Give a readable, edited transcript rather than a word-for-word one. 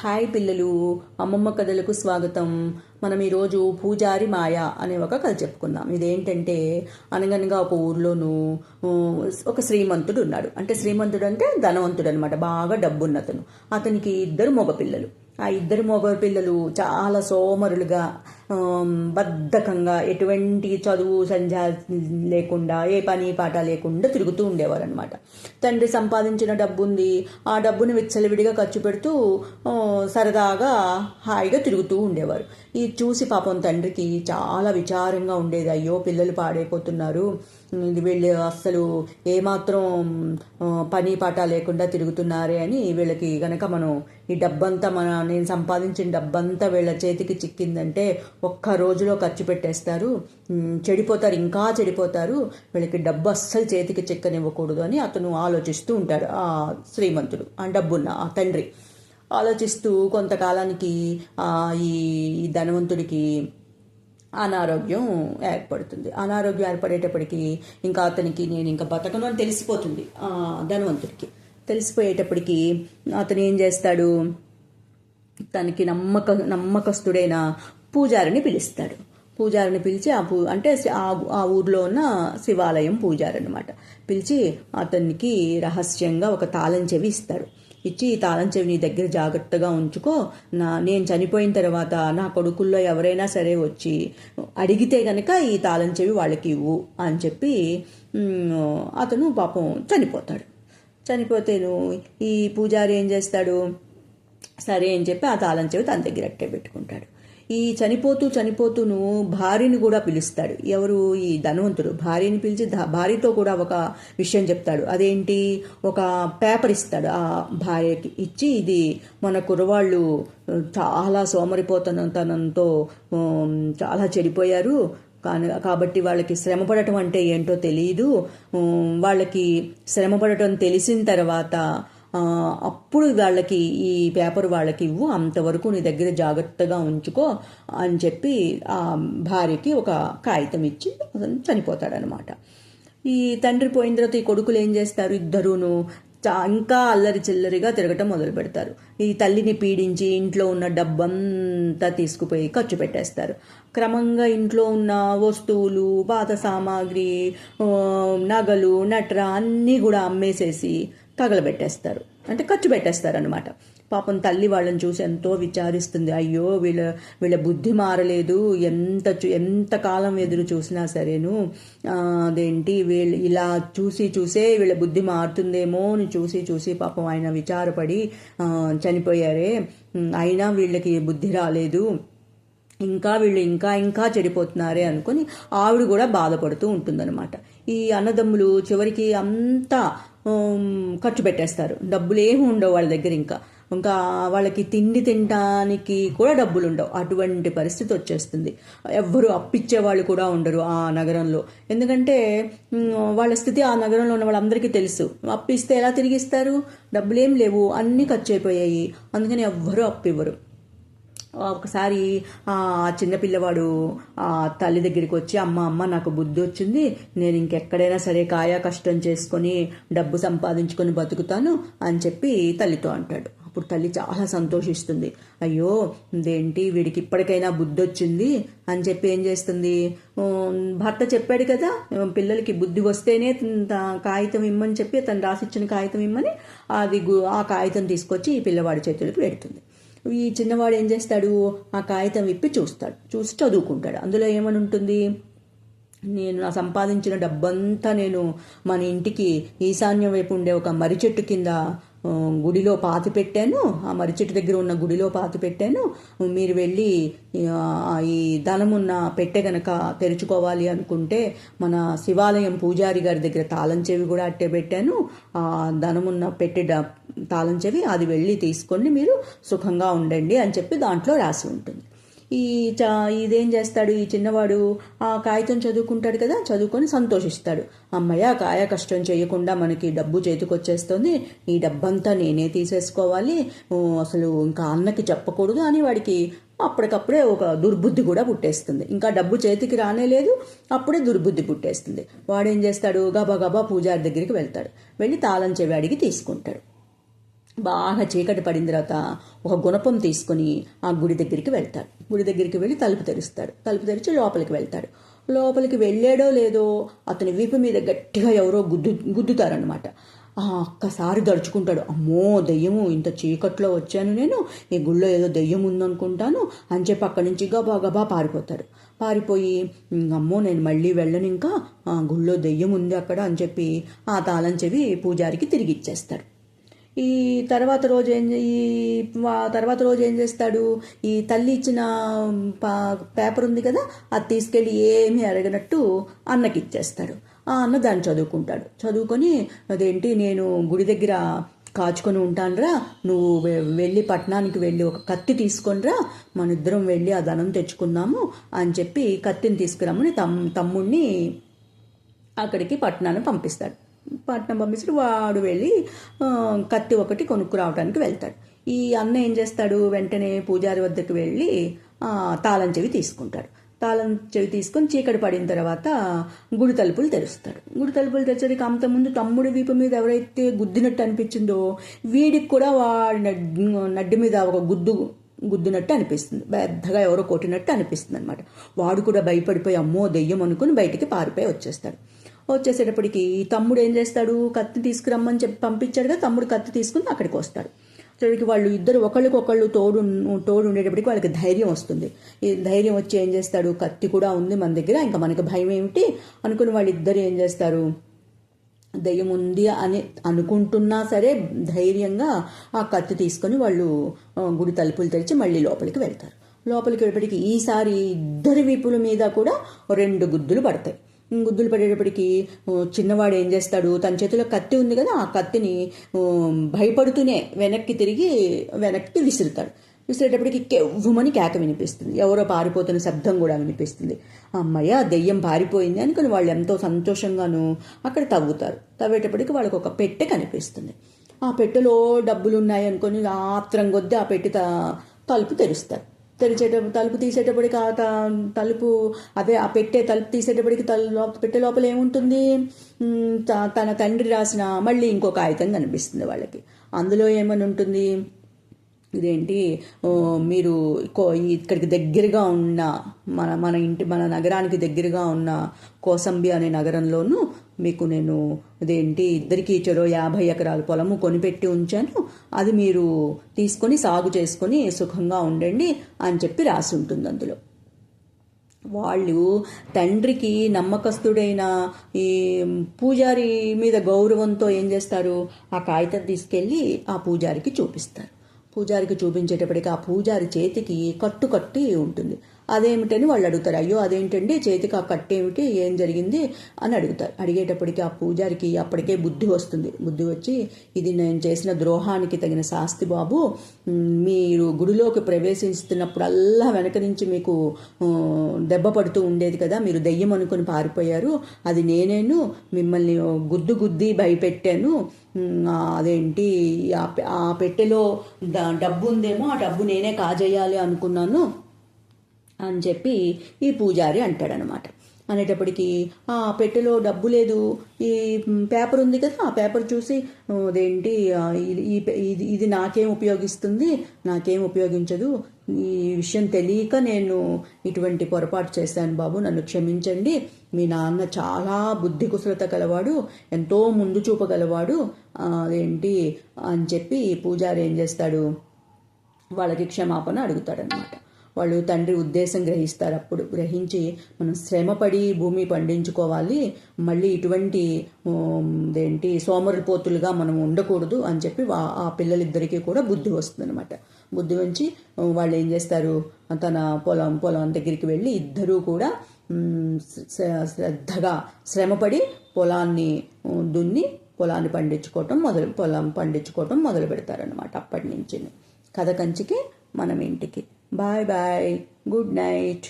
Hi పిల్లలు, అమ్మమ్మ కథలకు స్వాగతం. మనం ఈరోజు పూజారి మాయ అనే ఒక కథ చెప్పుకుందాం. ఇదేంటంటే అనగనగా ఒక ఊర్లోనూ ఒక శ్రీమంతుడు ఉన్నాడు. అంటే శ్రీమంతుడు అంటే ధనవంతుడు అనమాట, బాగా డబ్బున్నతను. అతనికి ఇద్దరు మగపిల్లలు. ఆ ఇద్దరు మగపిల్లలు చాలా సోమరులుగా, బద్ధకంగా, ఎటువంటి చదువు సంధ్య లేకుండా, ఏ పని పాట లేకుండా తిరుగుతూ ఉండేవారు అనమాట. తండ్రి సంపాదించిన డబ్బు ఉంది, ఆ డబ్బుని విచ్చలవిడిగా ఖర్చు పెడుతూ సరదాగా హాయిగా తిరుగుతూ ఉండేవారు. ఇది చూసి పాపం తండ్రికి చాలా విచారంగా ఉండేది. అయ్యో, పిల్లలు పాడైపోతున్నారు, వీళ్ళు అస్సలు ఏమాత్రం పని పాట లేకుండా తిరుగుతున్నారే అని. వీళ్ళకి గనక మనం ఈ డబ్బంతా నేను సంపాదించిన డబ్బంతా వీళ్ళ చేతికి చిక్కిందంటే ఒక్క రోజులో ఖర్చు పెట్టేస్తారు, చెడిపోతారు, ఇంకా చెడిపోతారు. వీళ్ళకి డబ్బు అస్సలు చేతికి చిక్కనివ్వకూడదు అని అతను ఆలోచిస్తూ ఉంటాడు. ఆ శ్రీమంతుడు, ఆ డబ్బున్న ఆ తండ్రి ఆలోచిస్తూ కొంతకాలానికి ఈ ధనవంతుడికి అనారోగ్యం ఏర్పడుతుంది. అనారోగ్యం ఏర్పడేటప్పటికి ఇంకా అతనికి నేను ఇంకా బతకను అని తెలిసిపోతుంది. ధనవంతుడికి తెలిసిపోయేటప్పటికి అతను ఏం చేస్తాడు, తనకి నమ్మకస్తుడైన పూజారిని పిలుస్తాడు. పూజారిని పిలిచి అంటే ఆ ఊర్లో ఉన్న శివాలయం పూజారి అనమాట. పిలిచి అతనికి రహస్యంగా ఒక తాళం చెవి ఇస్తాడు. ఇచ్చి, ఈ తాళం చెవి నీ దగ్గర జాగ్రత్తగా ఉంచుకో, నేను చనిపోయిన తర్వాత నా కొడుకుల్లో ఎవరైనా సరే వచ్చి అడిగితే గనక ఈ తాళం చెవి వాళ్ళకి ఇవ్వు అని చెప్పి అతను పాపం చనిపోతాడు. చనిపోతేను ఈ పూజారి ఏం చేస్తాడు, సరే అని చెప్పి ఆ తాళం చెవి తన దగ్గర అట్టే పెట్టుకుంటాడు. ఈ చనిపోతూను భార్యని కూడా పిలుస్తాడు. ఎవరు, ఈ ధనవంతుడు భార్యని పిలిచి భార్యతో కూడా ఒక విషయం చెప్తాడు. అదేంటి, ఒక పేపర్ ఇస్తాడు ఆ భార్యకి. ఇచ్చి, ఇది మన కుర్రవాళ్ళు చాలా సోమరిపోతనంతో చాలా చెడిపోయారు, కాబట్టి వాళ్ళకి శ్రమపడటం అంటే ఏంటో తెలియదు. వాళ్ళకి శ్రమపడటం తెలిసిన తర్వాత అప్పుడు వాళ్ళకి ఈ పేపర్ వాళ్ళకి ఇవ్వు, అంతవరకు నీ దగ్గర జాగ్రత్తగా ఉంచుకో అని చెప్పి ఆ భార్యకి ఒక కాగితం ఇచ్చి అతను చనిపోతాడనమాట. ఈ తండ్రి పోయిన తర్వాత ఈ కొడుకులు ఏం చేస్తారు, ఇద్దరును ఇంకా అల్లరి చిల్లరిగా తిరగటం మొదలు పెడతారు. ఈ తల్లిని పీడించి ఇంట్లో ఉన్న డబ్బంతా తీసుకుపోయి ఖర్చు పెట్టేస్తారు. క్రమంగా ఇంట్లో ఉన్న వస్తువులు, పాత సామాగ్రి, నగలు, నట్ర అన్నీ కూడా అమ్మేసేసి తగలబెట్టేస్తారు, అంటే ఖర్చు పెట్టేస్తారు అనమాట. పాపం తల్లి వాళ్ళని చూసి ఎంతో విచారిస్తుంది. అయ్యో, వీళ్ళ బుద్ధి మారలేదు, ఎంత కాలం ఎదురు చూసినా సరేను అదేంటి వీళ్ళు ఇలా చూసే వీళ్ళ బుద్ధి మారుతుందేమో అని చూసి పాపం ఆయన విచారపడి చనిపోయారే, అయినా వీళ్ళకి బుద్ధి రాలేదు, వీళ్ళు ఇంకా చెడిపోతున్నారే అనుకొని ఆవిడ కూడా బాధపడుతూ ఉంటుందన్నమాట. ఈ అన్నదమ్ములు చివరికి అంతా ఖర్చు పెట్టేస్తారు. డబ్బులు ఏమి ఉండవు వాళ్ళ దగ్గర, ఇంకా వాళ్ళకి తిండి తినడానికి కూడా డబ్బులు ఉండవు. అటువంటి పరిస్థితి వచ్చేస్తుంది. ఎవ్వరు అప్పిచ్చే వాళ్ళు కూడా ఉండరు ఆ నగరంలో. ఎందుకంటే వాళ్ళ స్థితి ఆ నగరంలో ఉన్న వాళ్ళందరికీ తెలుసు. అప్పిస్తే ఎలా తిరిగిస్తారు, డబ్బులు ఏం లేవు, అన్నీ ఖర్చు అయిపోయాయి. అందుకని ఎవ్వరూ అప్పివ్వరు. ఒకసారి ఆ చిన్నపిల్లవాడు ఆ తల్లి దగ్గరికి వచ్చి, అమ్మ నాకు బుద్ధి వచ్చింది, నేను ఇంకెక్కడైనా సరే కాయా కష్టం చేసుకొని డబ్బు సంపాదించుకొని బతుకుతాను అని చెప్పి తల్లితో అంటాడు. అప్పుడు తల్లి చాలా సంతోషిస్తుంది. అయ్యో, ఇదేంటి వీడికి ఇప్పటికైనా బుద్ధి వచ్చింది అని చెప్పి ఏం చేస్తుంది, భర్త చెప్పాడు కదా పిల్లలకి బుద్ధి వస్తేనే కాగితం ఇమ్మని చెప్పి తను రాసిచ్చిన కాగితం ఇమ్మని, ఆ కాగితం తీసుకొచ్చి ఈ పిల్లవాడి చేతులకు పెడుతుంది. ఈ చిన్నవాడు ఏం చేస్తాడు, ఆ కాగితం విప్పి చూసి చదువుకుంటాడు. అందులో ఏమని ఉంటుంది, నేను నా సంపాదించిన డబ్బంతా నేను మన ఇంటికి ఈశాన్యం వైపు ఉండే ఒక మర్రి చెట్టు కింద గుడిలో పాతి పెట్టాను, ఆ మర్రి చెట్టు దగ్గర ఉన్న గుడిలో పాతి పెట్టాను, మీరు వెళ్ళి ఈ ధనమున్న పెట్టె గనక తెరుచుకోవాలి అనుకుంటే మన శివాలయం పూజారి గారి దగ్గర తాళం చెవి కూడా అట్టే పెట్టాను, ఆ ధనమున్న పెట్టె తాళం చెవి అది వెళ్ళి తీసుకొని మీరు సుఖంగా ఉండండి అని చెప్పి దాంట్లో రాసి ఉంటుంది. ఇదేం చేస్తాడు, ఈ చిన్నవాడు ఆ కాగితం చదువుకుంటాడు కదా, చదువుకొని సంతోషిస్తాడు. అమ్మయ్య, కాయ కష్టం చేయకుండా మనకి డబ్బు చేతికి వచ్చేస్తుంది, ఈ డబ్బంతా నేనే తీసేసుకోవాలి, అసలు ఇంకా అన్నకి చెప్పకూడదు అని వాడికి అప్పటికప్పుడే ఒక దుర్బుద్ధి కూడా పుట్టేస్తుంది. ఇంకా డబ్బు చేతికి రానేలేదు, అప్పుడే దుర్బుద్ధి పుట్టేస్తుంది. వాడేం చేస్తాడు, గబా పూజారి దగ్గరికి వెళ్తాడు. వెళ్ళి తాళం చెవి అడిగి తీసుకుంటాడు. బాగా చీకటి పడిన తర్వాత ఒక గుణపం తీసుకొని ఆ గుడి దగ్గరికి వెళ్తాడు. గుడి దగ్గరికి వెళ్ళి తలుపు తెరుస్తాడు. తలుపు తెరిచి లోపలికి వెళ్తాడు. లోపలికి వెళ్ళాడో లేదో అతని వీపు మీద గట్టిగా ఎవరో గుద్దుతారనమాట. ఒక్కసారి దడుచుకుంటాడు. అమ్మో దెయ్యము, ఇంత చీకట్లో వచ్చాను నేను, ఈ గుళ్ళో ఏదో దెయ్యం ఉందనుకుంటాను అని చెప్పి అక్కడి నుంచి గబా గబా పారిపోతాడు. పారిపోయి అమ్మో నేను మళ్ళీ వెళ్ళను, ఇంకా గుళ్ళో దెయ్యం ఉంది అక్కడ అని చెప్పి ఆ తాళం చెవి పూజారికి తిరిగి ఇచ్చేస్తాడు. ఈ తర్వాత రోజు ఏం చేస్తాడు, ఈ తల్లి ఇచ్చిన పేపర్ ఉంది కదా, అది తీసుకెళ్ళి ఏమీ అడగనట్టు అన్నకి ఇచ్చేస్తాడు. ఆ అన్న దాన్ని చదువుకుంటాడు. చదువుకొని అదేంటి, నేను గుడి దగ్గర కాచుకొని ఉంటానురా, నువ్వు వెళ్ళి పట్టణానికి వెళ్ళి ఒక కత్తి తీసుకొనిరా, మన ఇద్దరం వెళ్ళి ఆ ధనం తెచ్చుకుందాము అని చెప్పి కత్తిని తీసుకురమ్మని తమ్ముడిని అక్కడికి పట్టణాన్ని పంపిస్తాడు. పట్నం పంపిస్తాడు. వాడు వెళ్ళి కత్తి ఒకటి కొనుక్కురావడానికి వెళ్తాడు. ఈ అన్న ఏం చేస్తాడు, వెంటనే పూజారి వద్దకు వెళ్ళి తాళం చెవి తీసుకుంటాడు. తాళం చెవి తీసుకొని చీకటి పడిన తర్వాత గుడి తలుపులు తెరుస్తాడు. గుడి తలుపులు తెరిచేది అంతకుముందు తమ్ముడి వీపు మీద ఎవరైతే గుద్దినట్టు అనిపించిందో వీడికి కూడా వాడి నడ్డి మీద ఒక గుద్దినట్టు అనిపిస్తుంది, పెద్దగా ఎవరో కొట్టినట్టు అనిపిస్తుంది అనమాట. వాడు కూడా భయపడిపోయి అమ్మో దెయ్యం అనుకుని బయటికి పారిపోయి వచ్చేస్తాడు. వచ్చేసేటప్పటికి తమ్ముడు ఏం చేస్తాడు, కత్తి తీసుకురమ్మని చెప్పి పంపించాడు కదా, తమ్ముడు కత్తి తీసుకుని అక్కడికి వస్తాడు. చివరికి వాళ్ళు ఇద్దరు ఒకళ్ళకొకళ్ళు తోడు ఉండేటప్పటికి వాళ్ళకి ధైర్యం వస్తుంది. ఈ ధైర్యం వచ్చి ఏం చేస్తాడు, కత్తి కూడా ఉంది మన దగ్గర, ఇంకా మనకి భయం ఏమిటి అనుకుని వాళ్ళిద్దరు ఏం చేస్తారు, దయ్యం ఉంది అని అనుకుంటున్నా సరే ధైర్యంగా ఆ కత్తి తీసుకొని వాళ్ళు గుడి తలుపులు తెరిచి మళ్ళీ లోపలికి వెళ్తారు. లోపలికి వెళ్ళేప్పటికి ఈసారి ఇద్దరి వీపుల మీద కూడా 2 గుద్దులు పడతాయి. గుద్దులు పడేటప్పటికి చిన్నవాడు ఏం చేస్తాడు, తన చేతిలో కత్తి ఉంది కదా, ఆ కత్తిని భయపడుతూనే వెనక్కి విసురుతాడు. విసిరేటప్పటికి కెవ్వుమని కేక వినిపిస్తుంది, ఎవరో పారిపోతున్న శబ్దం కూడా వినిపిస్తుంది. అమ్మయ్య దెయ్యం పారిపోయింది అనుకుని వాళ్ళు ఎంతో సంతోషంగాను అక్కడ తవ్వేటప్పటికి వాళ్ళకి ఒక పెట్టె కనిపిస్తుంది. ఆ పెట్టెలో డబ్బులు ఉన్నాయి అనుకుని ఆత్రం కొద్దీ ఆ పెట్టె తలుపు తెరుస్తారు. తలుపు తీసేటప్పటికి ఆ పెట్టే తలుపు తీసేటప్పటికి పెట్టే లోపల ఏముంటుంది, తన తండ్రి రాసిన మళ్ళీ ఇంకొక కాగితం కనిపిస్తుంది వాళ్ళకి. అందులో ఏమని ఉంటుంది, ఇదేంటి, మీరు ఇక్కడికి దగ్గరగా ఉన్న మన నగరానికి దగ్గరగా ఉన్న కోసంబి అనే నగరంలోనూ మీకు నేను ఇదేంటి ఇద్దరికి చెరో 50 ఎకరాల పొలము కొనిపెట్టి ఉంచాను, అది మీరు తీసుకొని సాగు చేసుకొని సుఖంగా ఉండండి అని చెప్పి రాసి ఉంటుంది అందులో. వాళ్ళు తండ్రికి నమ్మకస్తుడైన ఈ పూజారి మీద గౌరవంతో ఏం చేస్తారు, ఆ కాగితం తీసుకెళ్ళి ఆ పూజారికి చూపిస్తారు. పూజారికి చూపించేటప్పటికి ఆ పూజారి చేతికి కట్టి ఉంటుంది. అదేమిటని వాళ్ళు అడుగుతారు. అయ్యో అదేంటండి చేతికి ఆ కట్టేమిటి, ఏం జరిగింది అని అడుగుతారు. అడిగేటప్పటికి ఆ పూజారికి అప్పటికే బుద్ధి వస్తుంది. బుద్ధి వచ్చి ఇది నేను చేసిన ద్రోహానికి తగిన శాస్తి బాబు, మీరు గుడిలోకి ప్రవేశిస్తున్నప్పుడల్లా వెనక నుంచి మీకు దెబ్బ పడుతూ ఉండేది కదా, మీరు దెయ్యం అనుకుని పారిపోయారు, అది నేనేను మిమ్మల్ని గుద్ది భయపెట్టాను, అదేంటి ఆ పెట్టెలో డబ్బు ఉందేమో, ఆ డబ్బు నేనే కాజేయాలి అనుకున్నాను అని చెప్పి ఈ పూజారి అంటాడనమాట. అనేటప్పటికీ ఆ పెట్టెలో డబ్బు లేదు, ఈ పేపర్ ఉంది కదా, ఆ పేపర్ చూసి అదేంటి ఇది నాకేం ఉపయోగిస్తుంది, నాకేం ఉపయోగించదు, ఈ విషయం తెలియక నేను ఇటువంటి పొరపాటు చేశాను బాబు, నన్ను క్షమించండి, మీ నాన్న చాలా బుద్ధి కుశలత గలవాడు, ఎంతో ముందు చూపగలవాడు అదేంటి అని చెప్పి పూజారి ఏం చేస్తాడు, వాళ్ళకి క్షమాపణ అడుగుతాడనమాట. వాళ్ళు తండ్రి ఉద్దేశం గ్రహిస్తారు. అప్పుడు గ్రహించి మనం శ్రమపడి భూమి పండించుకోవాలి, మళ్ళీ ఇటువంటి సోమరిపోతులుగా మనం ఉండకూడదు అని చెప్పి ఆ పిల్లలిద్దరికీ కూడా బుద్ధి వస్తుందన్నమాట. బుద్ధి వచ్చి వాళ్ళు ఏం చేస్తారు, తన పొలం దగ్గరికి వెళ్ళి ఇద్దరూ కూడా శ్రద్ధగా శ్రమపడి పొలాన్ని దున్ని పొలం పండించుకోవటం మొదలు పెడతారనమాట. అప్పటి నుంచి కథ కంచికి మనం ఇంటికి. Bye bye, good night.